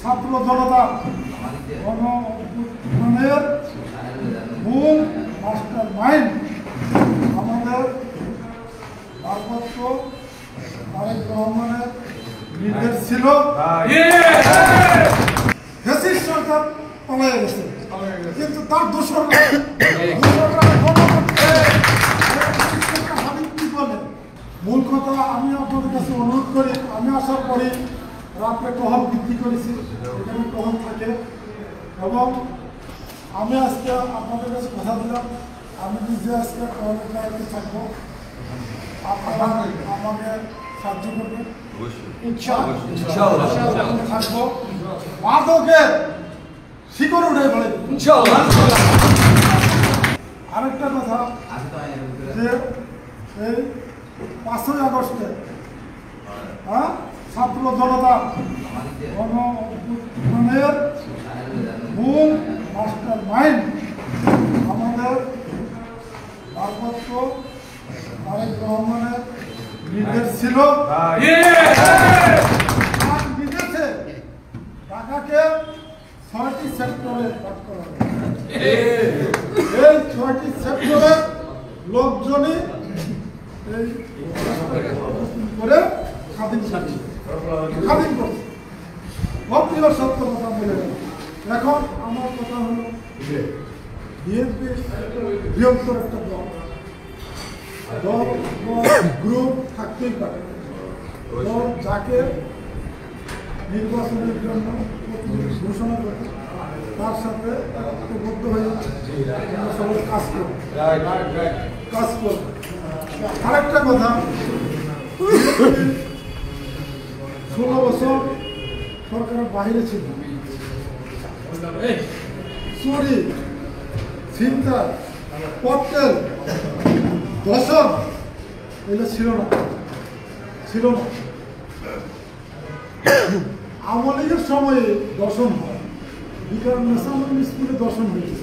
ছাত্র জনতা গণ-অভ্যুত্থানের মূল master mind আমাদের ভারপ্রাপ্ত তারেক রহমানের নির্দেশ ছিল। ফ্যাসিস্ট সরকার পালিয়ে গেছে, কিন্তু তার দোষর মূল কথা আমি আপনাদের কাছে অনুরোধ করি, আমি আসার পরে রাত্রে টহল বৃদ্ধি করেছি, এখানে টহল থাকে এবং আমি আজকে আপনাদের কাছে কথা দিলাম আমি নিজে আজকে টহলের দায়িত্বে থাকবো। আপনারা আমাকে সাহায্য করবেন থাকবো। মাদকে শিকড় উঠে পড়ে। আরেকটা কথা যে এই 5ই আগস্টে ছাত্র জনতা গণ-অভ্যুত্থানের মূল মাস্টার মাইন্ড আমাদের ভারপ্রাপ্ত তারেক রহমানের নির্দেশ ছিল। নির্দেশে ঢাকাকে 6টি সেক্টরে ভাগ করা হবে। এই 6টি সেক্টরে লোকজনই এই করে স্বাধীন করছে। ভক্তির সত্য কথা বলে এখন আমার কথা হলো বিএনপি বৃহত্তর একটা দল গ্রুপ থাকতেই পারে। দল যাকে নির্বাচনের জন্য ঘোষণা করে তার সাথে ঐক্যবদ্ধ হয়ে আমরা সবাই কাজ করব। আরেকটা কথা, 16 বছর সরকারের বাইরে ছিল, চুরি ছিনতাই পটেল দর্শন এগুলো ছিল না। আওয়ামী লীগের সময়ে দর্শন হয়, বিকার ন্যাশনাল স্কুলে দর্শন হয়েছে,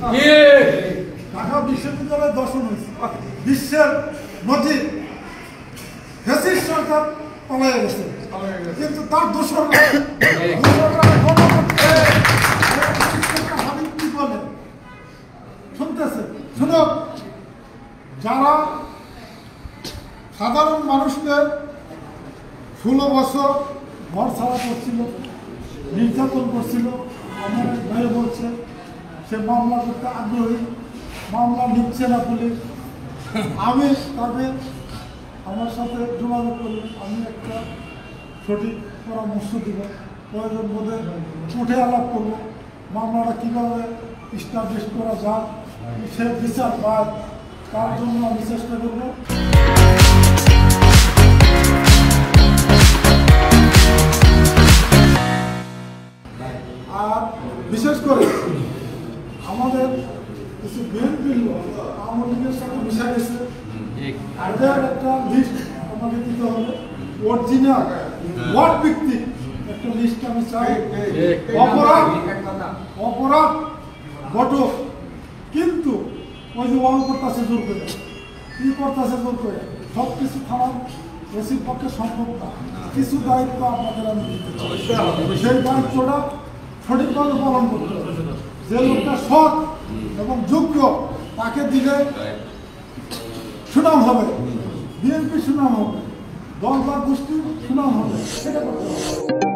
ঢাকা বিশ্ববিদ্যালয়ে দর্শন হয়েছে। বিশ্বের নজির ফ্যাসিস্ট সরকার পালিয়ে গেছে, কিন্তু তার দোষর কি বলে শুনতেছে। শুনো, যারা সাধারণ মানুষকে 16 বছর ঘর ছাড়া করছিল, নির্যাতন করছিল, আমার ভাই বলছে সে মামলা করতে আগ্রহী, মামলা নিচ্ছে না পুলিশ। আমি তাদের আমার সাথে যোগাযোগ করলে আমি একটা সঠিক পরামর্শ দিব, প্রয়োজন বোধে উঠে আলাপ করবো, মামলাটা কীভাবে স্টাবলিশ করা যায়, সে বিচার পায়, তার জন্য আমি চেষ্টা করব। আর বিশেষ করে আমাদের কিছু বিএনপি আওয়ামী লীগের সাথে মিশা গেছে, তাদের একটা লিস্ট আমাকে দিতে হবে, অরিজিনাল ওয়ার্ড ভিত্তিক একটা লিস্ট আমি চাই। অপরাধ ঘটক, কিন্তু ওই যে ওয়াল করতেছে জোর করে, কি করতেছে জোর করে, সব কিছু থানার ওসির পক্ষে সম্ভব না। কিছু দায়িত্ব আপনাদের আমি দিতে চাই, সেই দায়িত্বটা সঠিকভাবে পালন করতে হবে। যে লোকটা সৎ এবং যোগ্য তাকে দিলে সুনাম হবে, বিএনপি সুনাম হবে, দল বা গোষ্ঠীর সুনাম হবে, সেটা করতে হবে।